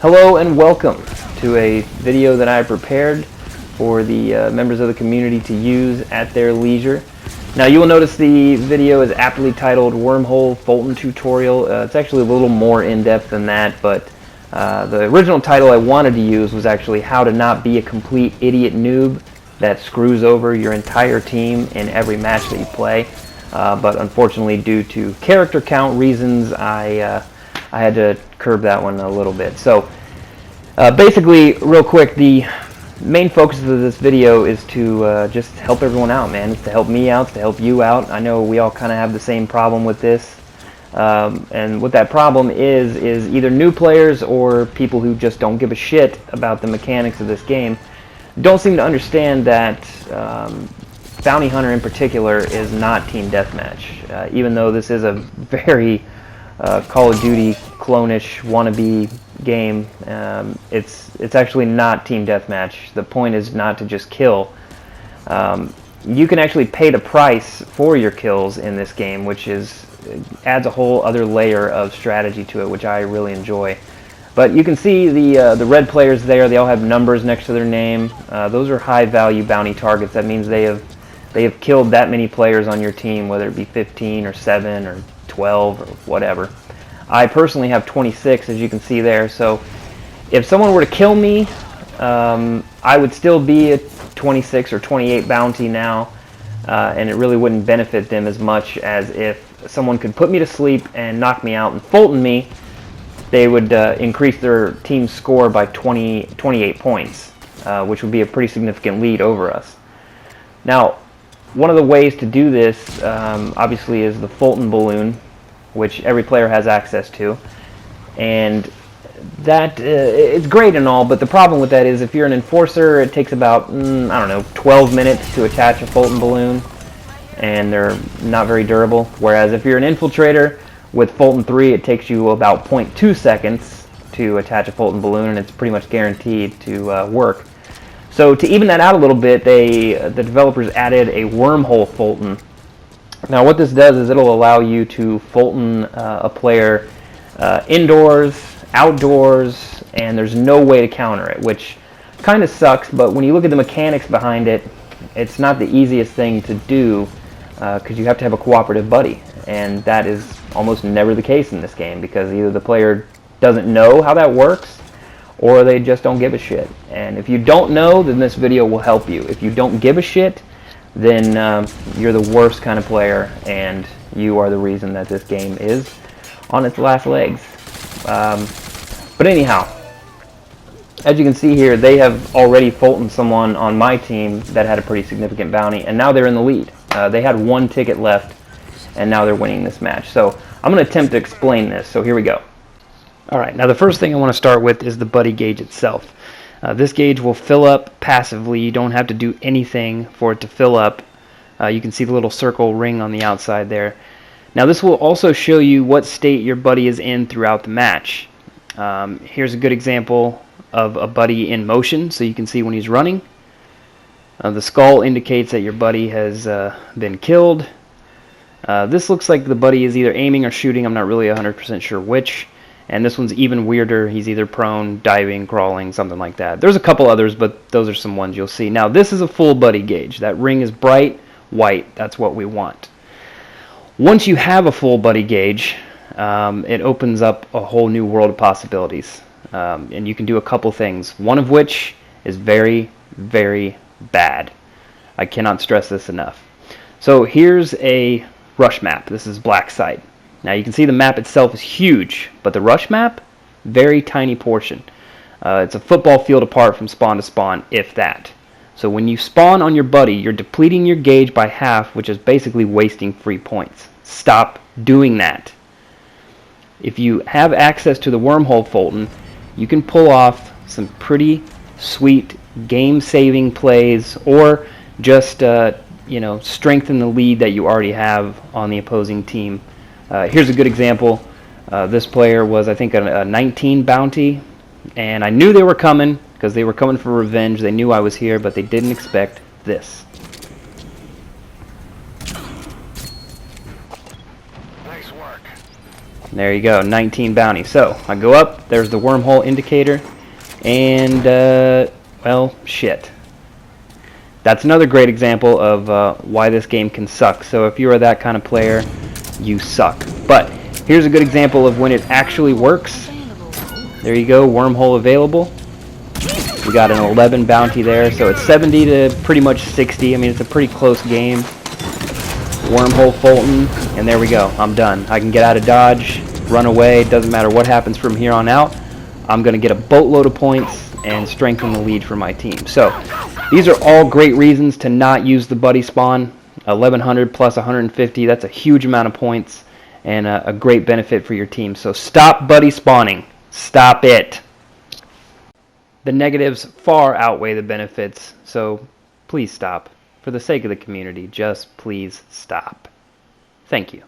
Hello and welcome to a video that I prepared for the members of the community to use at their leisure. Now you will notice the video is aptly titled Wormhole Fulton Tutorial. It's actually a little more in-depth than that, but the original title I wanted to use was actually How to Not Be a Complete Idiot Noob that screws over your entire team in every match that you play. But unfortunately, due to character count reasons, I had to curb that one a little bit. So basically, real quick, the main focus of this video is to just help everyone out, man. It's to help me out, it's to help you out. I know we all kind of have the same problem with this. And what that problem is either new players or people who just don't give a shit about the mechanics of this game don't seem to understand that Bounty Hunter in particular is not team deathmatch. Even though this is a very Call of Duty clone-ish wannabe game, it's actually not team deathmatch. The point is not to just kill. You can actually pay the price for your kills in this game, which adds a whole other layer of strategy to it, which I really enjoy. But you can see the red players there. They all have numbers next to their name. Those are high-value bounty targets. That means they have killed that many players on your team, whether it be 15 or 7 or 12 or whatever. I personally have 26, as you can see there. So if someone were to kill me, I would still be a 26 or 28 bounty now, and it really wouldn't benefit them as much as if someone could put me to sleep and knock me out and Fulton me. They would increase their team's score by 28 points, which would be a pretty significant lead over us. Now, one of the ways to do this, obviously, is the Fulton balloon, which every player has access to. And that it's great and all, but the problem with that is if you're an enforcer, it takes about, I don't know, 12 minutes to attach a Fulton balloon, and they're not very durable. Whereas if you're an infiltrator, with Fulton 3, it takes you about 0.2 seconds to attach a Fulton balloon, and it's pretty much guaranteed to work. So to even that out a little bit, the developers added a Wormhole Fulton. Now what this does is it'll allow you to Fulton a player indoors, outdoors, and there's no way to counter it, which kind of sucks, but when you look at the mechanics behind it, it's not the easiest thing to do because you have to have a cooperative buddy, and that is almost never the case in this game because either the player doesn't know how that works or they just don't give a shit. And if you don't know, then this video will help you. If you don't give a shit, then you're the worst kind of player, and you are the reason that this game is on its last legs. But anyhow, as you can see here, they have already Fultoned someone on my team that had a pretty significant bounty, and now they're in the lead. They had one ticket left, and now they're winning this match. So I'm going to attempt to explain this, so here we go. Alright, now the first thing I want to start with is the buddy gauge itself. This gauge will fill up passively. You don't have to do anything for it to fill up. You can see the little circle ring on the outside there. Now this will also show you what state your buddy is in throughout the match. Here's a good example of a buddy in motion, so you can see when he's running. The skull indicates that your buddy has been killed. This looks like the buddy is either aiming or shooting. I'm not really 100% sure which. And this one's even weirder. He's either prone, diving, crawling, something like that. There's a couple others, but those are some ones you'll see. Now, this is a full buddy gauge. That ring is bright white. That's what we want. Once you have a full buddy gauge, it opens up a whole new world of possibilities. And you can do a couple things, one of which is very, very bad. I cannot stress this enough. So here's a rush map. This is black site. Now you can see the map itself is huge, but the rush map, very tiny portion. It's a football field apart from spawn to spawn, if that. So when you spawn on your buddy, you're depleting your gauge by half, which is basically wasting free points. Stop doing that. If you have access to the Wormhole Fulton, you can pull off some pretty sweet game-saving plays, or just strengthen the lead that you already have on the opposing team. Here's a good example. This player was, I think, a 19 bounty, and I knew they were coming because they were coming for revenge. They knew I was here, but they didn't expect this. Nice work. There you go, 19 bounty. So I go up, there's the wormhole indicator, and well, shit. That's another great example of why this game can suck. So if you are that kind of player, you suck. But here's a good example of when it actually works. There you go, wormhole available. We got an 11 bounty there, so it's 70 to pretty much 60. I mean, it's a pretty close game. Wormhole Fulton, and there we go. I'm done. I can get out of dodge, run away. Doesn't matter what happens from here on out. I'm going to get a boatload of points and strengthen the lead for my team. So these are all great reasons to not use the buddy spawn. 1100 plus 150, that's a huge amount of points and a great benefit for your team. So stop buddy spawning. Stop it. The negatives far outweigh the benefits, so please stop. For the sake of the community, just please stop. Thank you.